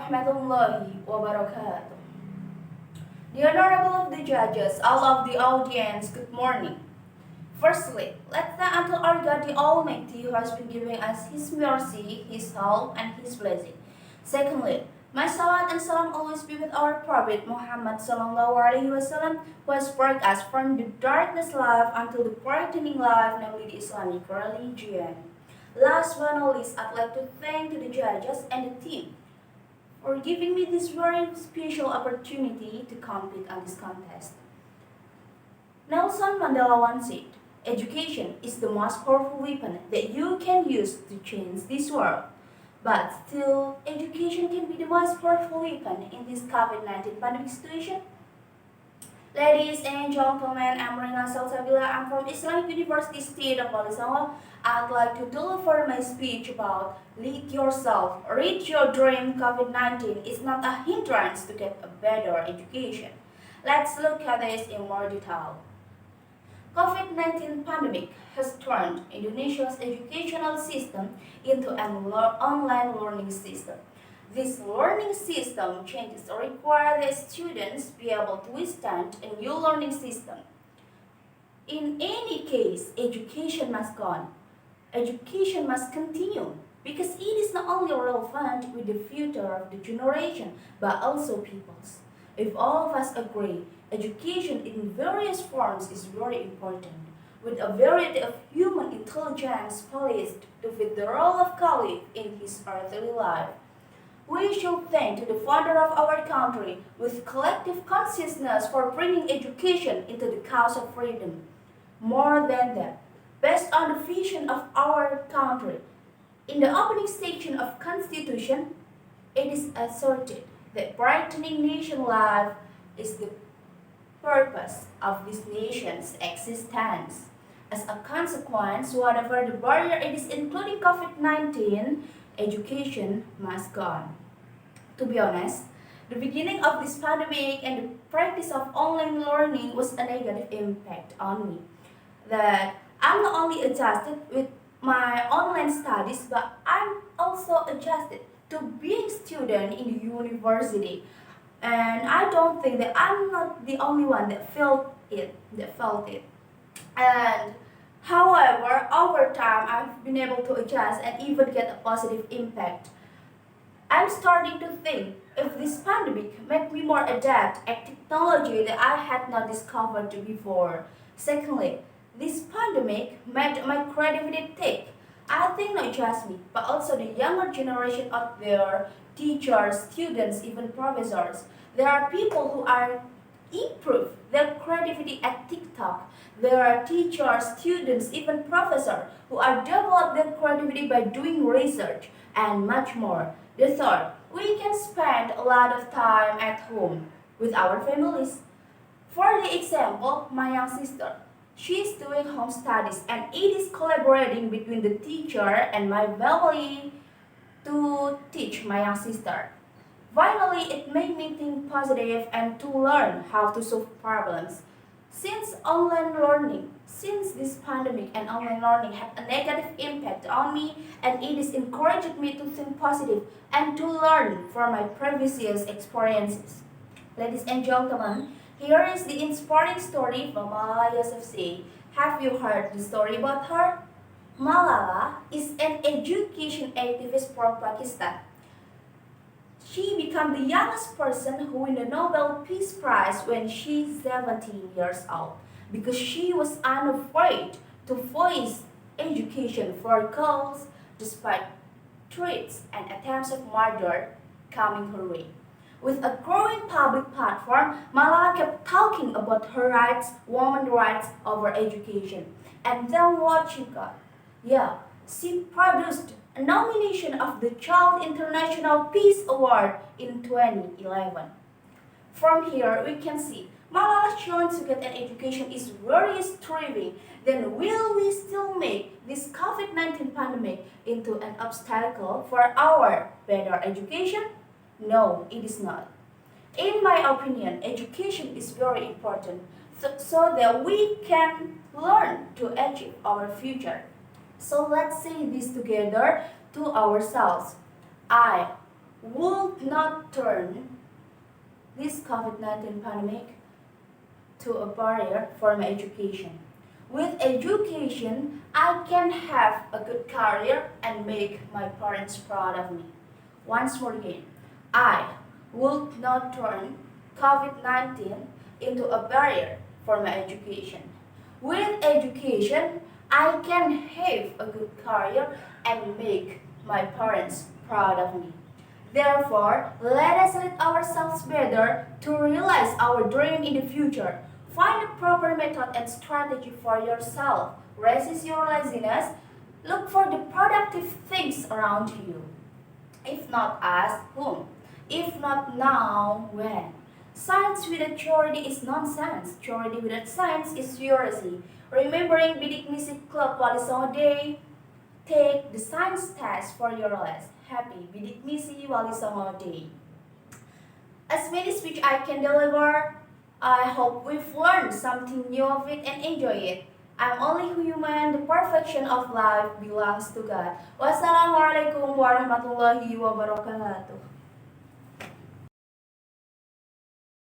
warahmatullahi wabarakatuh. The Honorable of the Judges, all of the audience, good morning. Firstly, let's thank unto our God the Almighty who has been giving us His mercy, His help, and His blessing. Secondly, my salawat and salam always be with our Prophet Muhammad sallallahu alaihi wasallam, who has brought us from the darkness life until the brightening life, namely the Islamic religion. Last but not least, I'd like to thank to the judges and the team for giving me this very special opportunity to compete on this contest. Nelson Mandela once said, education is the most powerful weapon that you can use to change this world. But still, education can be the most powerful weapon in this COVID-19 pandemic situation. Ladies and gentlemen, I'm Rina Salsabila. I'm from Islamic University State of Walisongo. I'd like to deliver my speech about lead yourself, reach your dream. COVID-19 is not a hindrance to get a better education. Let's look at this in more detail. COVID-19 pandemic has turned Indonesia's educational system into an online learning system. This learning system changes require the students be able to withstand a new learning system. In any case, education must go on. Education must continue because it is not only relevant with the future of the generation but also people's. If all of us agree, education in various forms is very important, with a variety of human intelligence policed to fit the role of colleague in his earthly life. We should thank to the founder of our country with collective consciousness for bringing education into the cause of freedom. More than that, based on the vision of our country, in the opening section of Constitution, it is asserted that brightening nation life is the purpose of this nation's existence. As a consequence, whatever the barrier it is, including COVID-19, education must go on. To be honest, the beginning of this pandemic and the practice of online learning was a negative impact on me. That I'm not only adjusted with my online studies, but I'm also adjusted to being student in the university. And I don't think that I'm not the only one that felt it. And however, over time, I've been able to adjust and even get a positive impact. I'm starting to think if this pandemic made me more adept at technology that I had not discovered before. Secondly, this pandemic made my creativity thick. I think not just me, but also the younger generation out there, teachers, students, even professors. There are people who are improve their creativity at TikTok. There are teachers, students, even professors who are develop their creativity by doing research and much more. The third, we can spend a lot of time at home with our families. For the example, my young sister, she is doing home studies and it is collaborating between the teacher and my family to teach my young sister. Finally, it made me think positive and to learn how to solve problems. Since this pandemic and online learning had a negative impact on me, and it is encouraged me to think positive and to learn from my previous experiences. Ladies and gentlemen, here is the inspiring story from Malala Yousafzai. Have you heard the story about her? Malala is an education activist from Pakistan. She became the youngest person who won the Nobel Peace Prize when she's 17 years old because she was unafraid to voice education for girls despite threats and attempts of murder coming her way. With a growing public platform, Malala kept talking about her rights, women's rights over education. And then what she got? Yeah, she produced a nomination of the Child International Peace Award in 2011. From here, we can see Malala's chance to get an education is very thriving. Then will we still make this COVID-19 pandemic into an obstacle for our better education? No, it is not. In my opinion, education is very important so that we can learn to achieve our future. So let's say this together to ourselves. I would not turn this COVID-19 pandemic to a barrier for my education. With education, I can have a good career and make my parents proud of me. Once more again, I would not turn COVID-19 into a barrier for my education. With education, I can have a good career and make my parents proud of me. Therefore, let us lead ourselves better to realize our dream in the future. Find a proper method and strategy for yourself. Resist your laziness. Look for the productive things around you. If not us, whom? If not now, when? Science without theory is nonsense. Theory without science is heresy. Remembering Bidik Misi Club Walisongo Day, take the science test for your list. Happy Bidik Misi Walisongo Day. As many speech I can deliver, I hope we've learned something new of it and enjoy it. I'm only human, the perfection of life belongs to God. Wassalamualaikum warahmatullahi wabarakatuh.